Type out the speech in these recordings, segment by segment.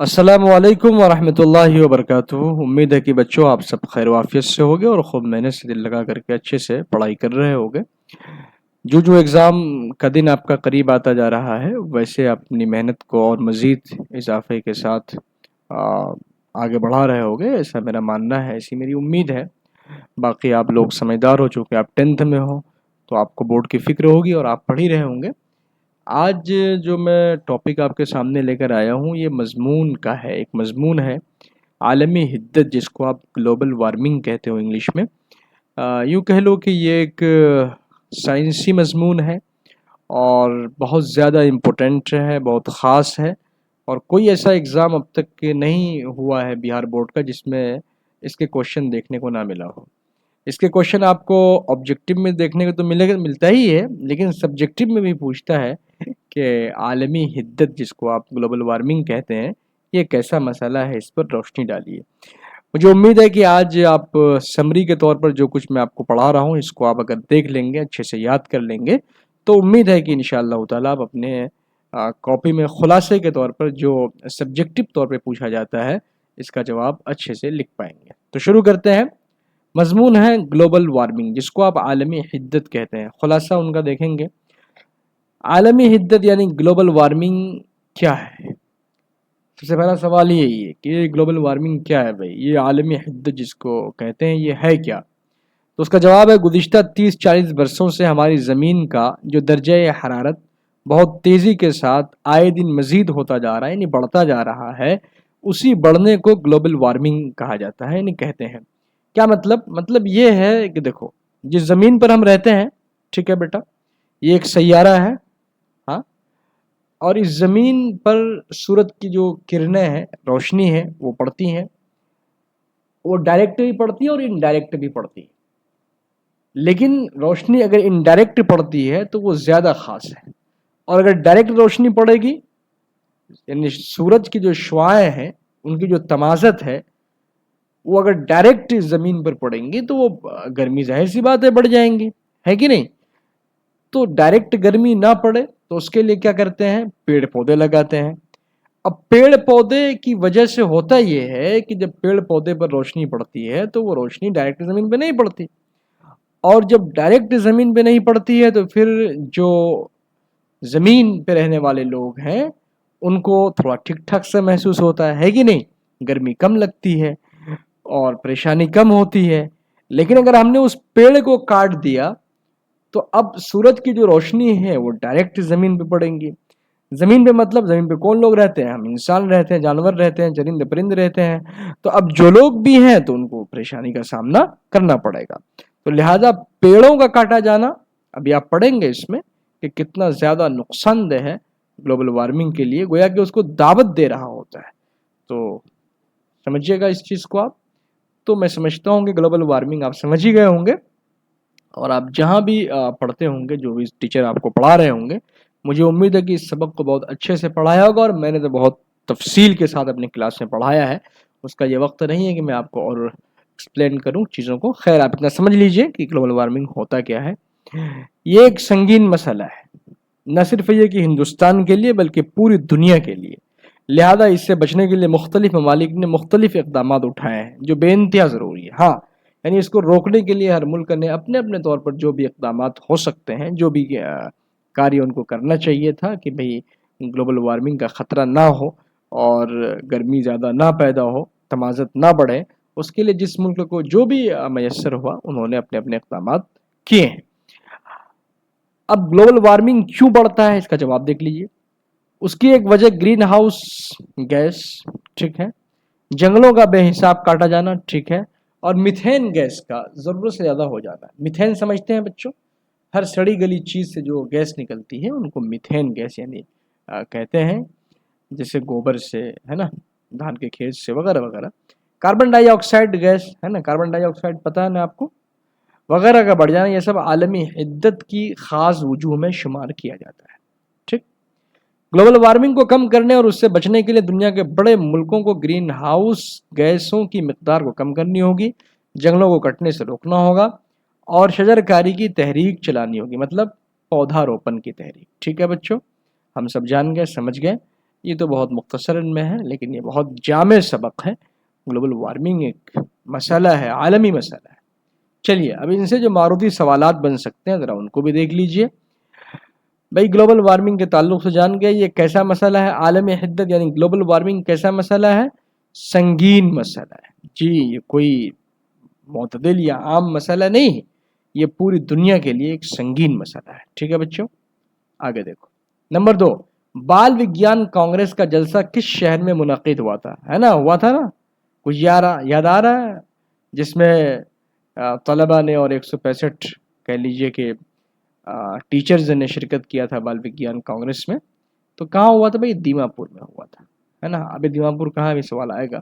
अस्सलामु अलैकुम वरहमतुल्लाहि वबरकातुहू। उम्मीद है कि बच्चों आप सब खैर वाफियत से होगे और खूब मेहनत से दिल लगा करके अच्छे से पढ़ाई कर रहे होगे। जो जो एग्ज़ाम का दिन आपका करीब आता जा रहा है वैसे आप अपनी मेहनत को और मज़ीद इजाफे के साथ आ, आगे बढ़ा रहे होगे, ऐसा मेरा मानना है, ऐसी मेरी उम्मीद है। बाकी आप लोग समझदार हो चूँकि आप 10th में हो तो आपको बोर्ड की फ़िक्र होगी और आप पढ़ ही रहे होंगे। आज जो मैं टॉपिक आपके सामने लेकर आया हूँ ये मज़मून का है। एक मज़मून है आलमी हिद्दत, जिसको आप ग्लोबल वार्मिंग कहते हो इंग्लिश में। यूँ कह लो कि ये एक साइंसी मज़मून है और बहुत ज़्यादा इम्पोर्टेंट है, बहुत ख़ास है। और कोई ऐसा एग्ज़ाम अब तक नहीं हुआ है बिहार बोर्ड का जिसमें इसके क्वेश्चन देखने को ना मिला हो। इसके क्वेश्चन आपको ऑब्जेक्टिव में देखने को तो मिलता ही है, लेकिन सब्जेक्टिव में भी पूछता है कि आलमी हिद्दत, जिसको आप ग्लोबल वार्मिंग कहते हैं, ये कैसा मसला है, इस पर रोशनी डालिए। मुझे उम्मीद है कि आज आप समरी के तौर पर जो कुछ मैं आपको पढ़ा रहा हूँ इसको आप अगर देख लेंगे, अच्छे से याद कर लेंगे, तो उम्मीद है कि इंशाअल्लाह ताला आप अपने कॉपी में खुलासे के तौर पर जो सब्जेक्टिव तौर पर पूछा जाता है इसका जवाब अच्छे से लिख पाएंगे। तो शुरू करते हैं। मजमून है ग्लोबल वार्मिंग, जिसको आप आलमी हिद्दत कहते हैं। खुलासा उनका देखेंगे। आलमी हिद्दत यानी ग्लोबल वार्मिंग क्या है? सबसे पहला सवाल यही है कि ये ग्लोबल वार्मिंग क्या है भाई, ये आलमी हिद्दत जिसको कहते हैं ये है क्या? तो उसका जवाब है गुज़िश्ता 30-40 वर्षों से हमारी ज़मीन का जो दर्जा हरारत बहुत तेज़ी के साथ आए दिन मज़ीद होता जा रहा है, यानी बढ़ता जा रहा है, उसी बढ़ने को ग्लोबल वार्मिंग कहा जाता है, यानी कहते हैं। क्या मतलब ये है कि देखो, जिस ज़मीन पर हम रहते हैं, ठीक है बेटा, ये एक सैयारा है, हाँ, और इस ज़मीन पर सूरज की जो किरणें हैं, रोशनी है, वो पड़ती हैं। वो डायरेक्ट भी पड़ती है और इनडायरेक्ट भी पड़ती है, लेकिन रोशनी अगर इनडायरेक्ट पड़ती है तो वो ज़्यादा ख़ास है, और अगर डायरेक्ट रोशनी पड़ेगी, यानी सूरज की जो शुआएं हैं उनकी जो तमाज़त है वो अगर डायरेक्ट ज़मीन पर पड़ेंगी तो वो गर्मी ज़ाहिर सी बात है बढ़ जाएंगी, है कि नहीं? तो डायरेक्ट गर्मी ना पड़े तो उसके लिए क्या करते हैं, पेड़ पौधे लगाते हैं। अब पेड़ पौधे की वजह से होता ये है कि जब पेड़ पौधे पर रोशनी पड़ती है तो वो रोशनी डायरेक्ट ज़मीन पे नहीं पड़ती, और जब डायरेक्ट ज़मीन पे नहीं पड़ती है तो फिर जो ज़मीन पे रहने वाले लोग हैं उनको थोड़ा ठीक ठाक सा महसूस होता है कि नहीं? गर्मी कम लगती है और परेशानी कम होती है। लेकिन अगर हमने उस पेड़ को काट दिया तो अब सूरज की जो रोशनी है वो डायरेक्ट ज़मीन पे पड़ेंगी। ज़मीन पे मतलब ज़मीन पे कौन लोग रहते हैं? हम इंसान रहते हैं, जानवर रहते हैं, चरिंदे परिंदे रहते हैं। तो अब जो लोग भी हैं तो उनको परेशानी का सामना करना पड़ेगा। तो लिहाजा पेड़ों का काटा जाना, अभी आप पढ़ेंगे इसमें कि कितना ज़्यादा नुकसानदेह है ग्लोबल वार्मिंग के लिए, गोया कि उसको दावत दे रहा होता है। तो समझिएगा इस चीज़ को आप। तो मैं समझता हूँ कि ग्लोबल वार्मिंग आप समझ ही गए होंगे, और आप जहाँ भी पढ़ते होंगे, जो भी टीचर आपको पढ़ा रहे होंगे, मुझे उम्मीद है कि इस सबक को बहुत अच्छे से पढ़ाया होगा, और मैंने तो बहुत तफसील के साथ अपनी क्लास में पढ़ाया है। उसका ये वक्त नहीं है कि मैं आपको और एक्सप्लेन करूँ चीज़ों को। खैर, आप इतना समझ लीजिए कि ग्लोबल वार्मिंग होता क्या है। ये एक संगीन मसला है, न सिर्फ ये कि हिंदुस्तान के लिए बल्कि पूरी दुनिया के लिए। लिहाजा इससे बचने के लिए मुख्तलिफ ममालिक ने मुख्तलिफ इक़दाम उठाए हैं जो बेइंतहा ज़रूरी है। हाँ, यानी इसको रोकने के लिए हर मुल्क ने अपने अपने तौर पर जो भी इक़दाम हो सकते हैं, जो भी कार्य उनको करना चाहिए था कि भाई ग्लोबल वार्मिंग का ख़तरा ना हो और गर्मी ज़्यादा ना पैदा हो, तमाज़त ना बढ़े, उसके लिए जिस मुल्क को जो भी मैसर हुआ उन्होंने अपने अपने इक़दाम किए हैं। अब ग्लोबल वार्मिंग क्यों बढ़ता है इसका जवाब देख लीजिए। उसकी एक वजह ग्रीन हाउस गैस, ठीक है, जंगलों का बेहिसाब काटा जाना, ठीक है, और मीथेन गैस का ज़रूरत से ज़्यादा हो जाना। मीथेन समझते हैं बच्चों? हर सड़ी गली चीज़ से जो गैस निकलती है उनको मीथेन गैस यानी कहते हैं, जैसे गोबर से, है ना, धान के खेत से वगैरह वगैरह। कार्बन डाइऑक्साइड गैस, है ना, कार्बन डाइऑक्साइड पता है ना आपको, वगैरह का बढ़ जाना, ये सब आलमी हिद्दत की ख़ास वजूह में शुमार किया जाता है। ठीक। ग्लोबल वार्मिंग को कम करने और उससे बचने के लिए दुनिया के बड़े मुल्कों को ग्रीन हाउस गैसों की मिकदार को कम करनी होगी, जंगलों को कटने से रोकना होगा, और शजरकारी की तहरीक चलानी होगी, मतलब पौधारोपण की तहरीक। ठीक है बच्चों, हम सब जान गए, समझ गए। یہ تو بہت مختصراً میں ہے لیکن یہ بہت جامع سبق ہے. گلوبل وارمنگ ایک مسئلہ ہے، عالمی مسئلہ ہے. چلیے اب ان سے جو معروضی سوالات بن سکتے ہیں ذرا ان کو بھی دیکھ لیجئے. بھائی گلوبل وارمنگ کے تعلق سے جان گئے یہ کیسا مسئلہ ہے، عالمی حدت یعنی گلوبل وارمنگ کیسا مسئلہ ہے، سنگین مسئلہ ہے. جی یہ کوئی معتدل یا عام مسئلہ نہیں ہے، یہ پوری دنیا کے لیے ایک سنگین مسئلہ ہے. ٹھیک ہے بچوں، آگے دیکھو. نمبر 2، بال وگیان کانگریس کا جلسہ کس شہر میں منعقد ہوا تھا؟ ہے نا، ہوا تھا نا، کچھ یاد آ رہا ہے، جس میں طلبہ نے اور 165 کہہ لیجئے کہ ٹیچرز نے شرکت کیا تھا بال وگیان کانگریس میں. تو کہاں ہوا تھا بھائی؟ دیما پور میں ہوا تھا، ہے نا. ابھی دیما پور کہاں ہے، ابھی سوال آئے گا.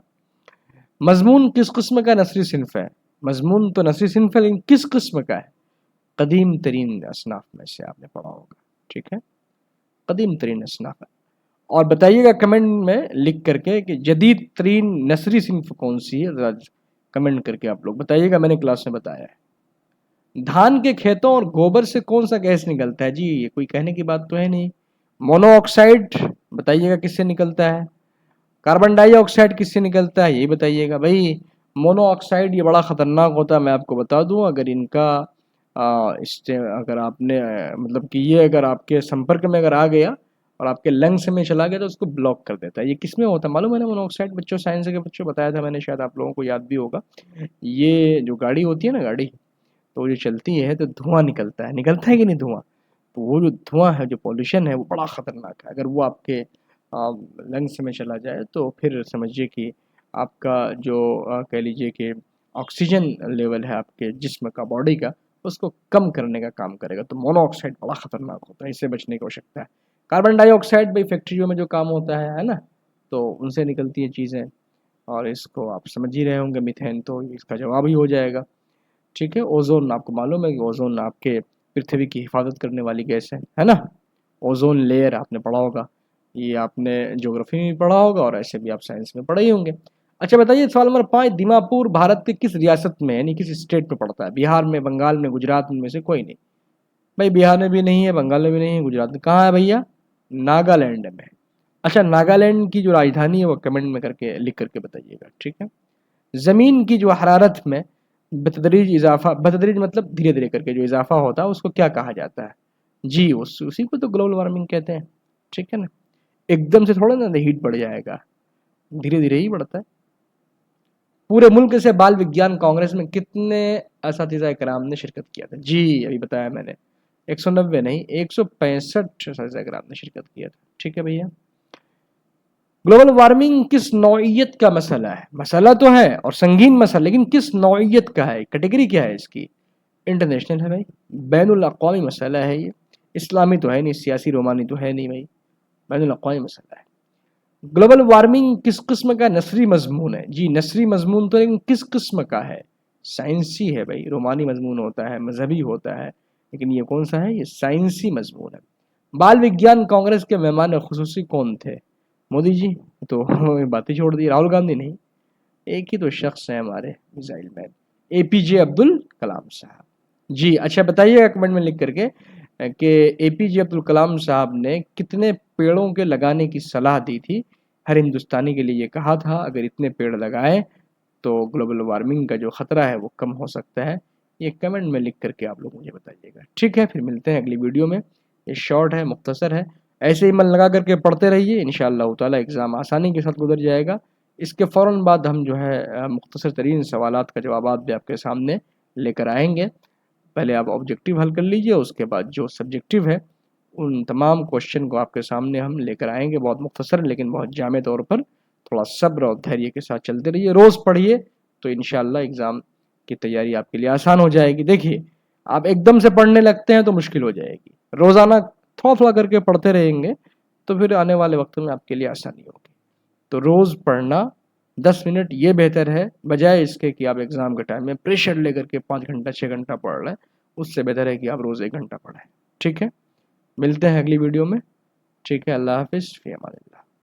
مضمون کس قسم کا نثری صنف ہے؟ مضمون تو نثری صنف ہے لیکن کس قسم کا ہے؟ قدیم ترین اصناف میں سے آپ نے پڑھا ہوگا. ٹھیک ہے، قدیم ترین اصناف ہے. اور بتائیے گا کمنٹ میں لکھ کر کے کہ جدید ترین نثری صنف کون سی ہے، ذرا کمنٹ کر کے آپ لوگ بتائیے گا. میں نے کلاس میں بتایا ہے. دھان کے کھیتوں اور گوبر سے کون سا گیس نکلتا ہے؟ جی یہ کوئی کہنے کی بات تو ہے نہیں. مونو آکسائڈ بتائیے گا کس سے نکلتا ہے. کاربن ڈائی آکسائڈ کس سے نکلتا ہے، یہی بتائیے گا. بھائی مونو آکسائڈ یہ بڑا خطرناک ہوتا ہے، میں آپ کو بتا دوں. اگر ان کا اگر آپ نے مطلب کہ یہ اگر آپ کے سمپرک میں اگر آ گیا اور آپ کے لنگس میں چلا گیا تو اس کو بلاک کر دیتا ہے. یہ کس میں ہوتا ہے معلوم ہے نا مونو آکسائڈ؟ بچوں سائنس کے بچوں بتایا تھا میں نے، شاید آپ لوگوں کو یاد بھی ہوگا. یہ جو گاڑی ہوتی ہے نا، گاڑی تو جو چلتی ہے تو دھواں نکلتا ہے کہ نہیں دھواں؟ تو وہ جو دھواں ہے، جو پولوشن ہے، وہ بڑا خطرناک ہے. اگر وہ آپ کے لنگس میں چلا جائے تو پھر سمجھیے کہ آپ کا جو کہہ لیجیے کہ آکسیجن لیول ہے آپ کے جسم کا، باڈی کا، اس کو کم کرنے کا کام کرے گا. تو مونو آکسائڈ بڑا خطرناک ہوتا ہے، اس سے بچنے کی आवश्यकता ہے. کاربن ڈائی آکسائڈ بھائی فیکٹریوں میں جو کام ہوتا ہے نا، تو ان سے نکلتی ہیں چیزیں، اور اس کو آپ سمجھ ہی رہے ہوں گے. میتھین تو اس کا جواب ہی ہو جائے گا. ٹھیک ہے. اوزون آپ کو معلوم ہے کہ اوزون آپ کے پرتھوی کی حفاظت کرنے والی گیس ہے نا. اوزون لیئر آپ نے پڑھا ہوگا، یہ آپ نے جغرافی میں بھی پڑھا ہوگا اور ایسے بھی آپ سائنس میں پڑھے ہی ہوں گے. اچھا بتائیے سوال نمبر 5، دیما پور بھارت کے کس ریاست میں یعنی کس اسٹیٹ میں پڑتا ہے؟ بہار میں، بنگال میں، گجرات میں سے کوئی نہیں. بھائی بہار میں بھی نہیں ہے، بنگال میں بھی نہیں ہے، گجرات میں. کہاں ہے بھیا؟ ناگالینڈ میں. اچھا ناگالینڈ کی جو راجدھانی ہے وہ کمنٹ میں لکھ کر کے بتائیے گا. ٹھیک ہے. زمین کی جو حرارت میں بتدریج اضافہ، بتدریج مطلب دھیرے دھیرے کر کے جو اضافہ ہوتا ہے اس کو کیا کہا جاتا ہے؟ جی اسی کو تو گلوبل وارمنگ کہتے ہیں. ٹھیک ہے نا. ایک دم سے تھوڑا نا ہیٹ بڑھ جائے گا، دھیرے دھیرے ہی بڑھتا ہے. پورے ملک سے بال وگیان کانگریس میں کتنے اساتذہ کرام نے شرکت کیا تھا؟ جی ابھی بتایا میں نے، 190 نہیں 165 اساتذہ کرام نے شرکت کیا تھا. ٹھیک ہے بھیا. گلوبل وارمنگ کس نوعیت کا مسئلہ ہے؟ مسئلہ تو ہے اور سنگین مسئلہ، لیکن کس نوعیت کا ہے؟ کیٹیگری کیا ہے اس کی؟ انٹرنیشنل ہے بھائی، بین الاقوامی مسئلہ ہے. یہ اسلامی تو ہے نہیں، سیاسی رومانی تو ہے نہیں بھائی، بین الاقوامی مسئلہ ہے. گلوبل وارمنگ کس قسم کا نثری مضمون ہے؟ جی نثری مضمون تو، لیکن کس قسم کا ہے؟ سائنسی ہے بھائی. رومانی مضمون ہوتا ہے، مذہبی ہوتا ہے، لیکن یہ کون سا ہے؟ یہ سائنسی مضمون ہے. بال وگیان کانگریس کے مہمان خصوصی کون تھے؟ مودی جی تو باتیں چھوڑ دی. راہل گاندھی نہیں، ایک ہی تو شخص ہے ہمارے میزائل مین، اے پی جے عبد الکلام صاحب. جی اچھا بتائیے گا کمنٹ میں لکھ کر کے کہ اے پی جے عبد الکلام صاحب نے کتنے پیڑوں کے لگانے کی صلاح دی تھی؟ ہر ہندوستانی کے لیے یہ کہا تھا اگر اتنے پیڑ لگائیں تو گلوبل وارمنگ کا جو خطرہ ہے وہ کم ہو سکتا ہے. یہ کمنٹ میں لکھ کر کے آپ لوگ مجھے بتائیے گا. ٹھیک ہے، پھر ملتے ہیں اگلی ویڈیو میں. یہ شارٹ ہے، مختصر ہے، ایسے ہی من لگا کر کے پڑھتے رہیے، انشاءاللہ تعالی ایگزام آسانی کے ساتھ گزر جائے گا. اس کے فوراً بعد ہم جو ہے مختصر ترین سوالات کا جوابات بھی آپ کے سامنے لے کر آئیں گے. پہلے آپ آبجیکٹیو حل کر لیجئے، اس کے بعد جو سبجیکٹیو ہے ان تمام کوشچن کو آپ کے سامنے ہم لے کر آئیں گے، بہت مختصر لیکن بہت جامع طور پر. تھوڑا صبر اور دھیریہ کے ساتھ چلتے رہیے، روز پڑھیے تو انشاءاللہ ایگزام کی تیاری آپ کے لیے آسان ہو جائے گی. دیکھیے آپ ایک دم سے پڑھنے لگتے ہیں تو مشکل ہو جائے گی، روزانہ تھوڑا تھوڑا کر کے پڑھتے رہیں گے تو پھر آنے والے وقت میں آپ کے لیے آسانی ہوگی. تو روز پڑھنا 10 منٹ یہ بہتر ہے، بجائے اس کے کہ آپ ایگزام کے ٹائم میں پریشر لے کر کے 5 گھنٹہ 6 گھنٹہ پڑھ رہے ہیں. اس سے بہتر ہے کہ آپ روز 1 گھنٹہ پڑھیں. ٹھیک ہے، ملتے ہیں اگلی ویڈیو میں. ٹھیک ہے، اللہ حافظ، فی امان اللہ.